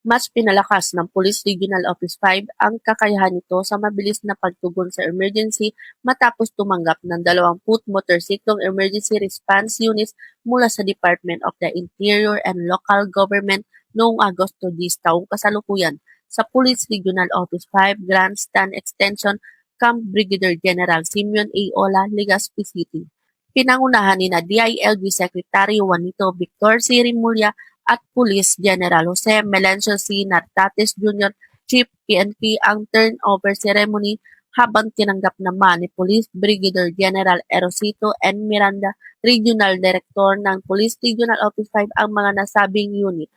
Mas pinalakas ng Police Regional Office 5 ang kakayahan nito sa mabilis na pagtugon sa emergency matapos tumanggap ng 20 motorsiklong emergency response units mula sa Department of the Interior and Local Government noong Agosto 10 taong kasalukuyan sa Police Regional Office 5 Grandstand Extension Camp Brigadier General Simeon A. Ola, Legazpi City. Pinangunahan ni DILG Secretary Juanito Victor C. Rimulya at Police General Jose Melencio C. Nartates Jr., Chief PNP ang turnover ceremony habang tinanggap naman ni Police Brigadier General Erosito N. Miranda, Regional Director ng Police Regional Office 5 ang mga nasabing unit.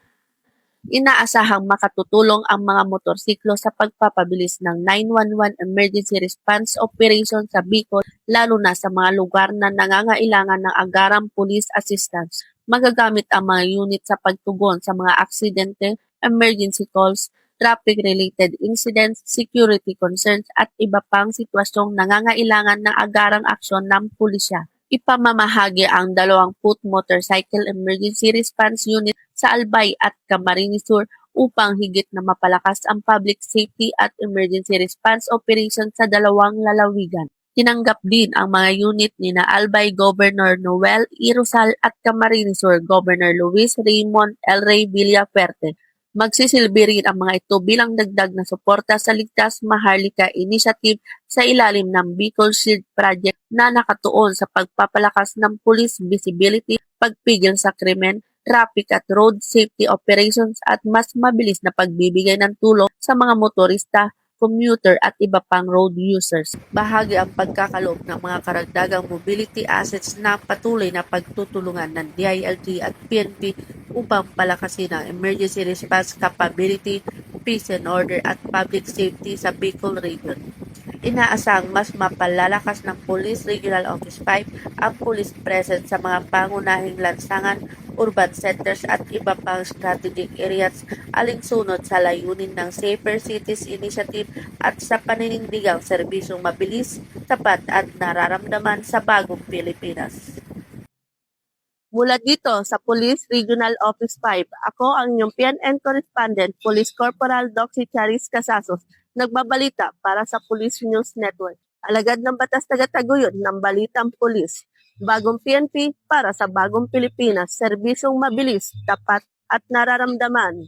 Inaasahang makatutulong ang mga motorsiklo sa pagpapabilis ng 911 emergency response operation sa Bicol lalo na sa mga lugar na nangangailangan ng agarang police assistance. Magagamit ang mga unit sa pagtugon sa mga aksidente, emergency calls, traffic-related incidents, security concerns at iba pang sitwasyong nangangailangan ng agarang aksyon ng pulisya. Ipamamahagi ang 20 motorcycle emergency response unit sa Albay at Camarines Sur upang higit na mapalakas ang public safety at emergency response operation sa dalawang lalawigan. Tinanggap din ang mga unit ni na Albay Governor Noel E. Rosal at Camarines Sur Governor Luis Raymond L. Rey Villafuerte. Magsisilbi rin ang mga ito bilang dagdag na suporta sa Ligtas Maharlika Initiative sa ilalim ng Bicol Shield Project na nakatuon sa pagpapalakas ng police visibility, pagpigil sa krimen, traffic at road safety operations at mas mabilis na pagbibigay ng tulong sa mga motorista, commuter at iba pang road users. Bahagi ang pagkakaloob ng mga karagdagang mobility assets na patuloy na pagtutulungan ng DILG at PNP upang palakasin ang emergency response capability, peace and order at public safety sa Bicol Region. Inaasang mas mapalalakas ng Police Regional Office 5 ang police presence sa mga pangunahing lansangan, urban centers at iba pang strategic areas alinsunod sa layunin ng Safer Cities Initiative at sa paninindigang serbisyong mabilis, tapat at nararamdaman sa bagong Pilipinas. Mula dito sa Police Regional Office 5, ako ang inyong PNN Correspondent, Police Corporal Doxy Charis Casasos, nagbabalita para sa Police News Network. Alagad ng batas taga-taguyod ng Balitang Pulis. Bagong PNP para sa bagong Pilipinas, serbisyong mabilis, tapat at nararamdaman.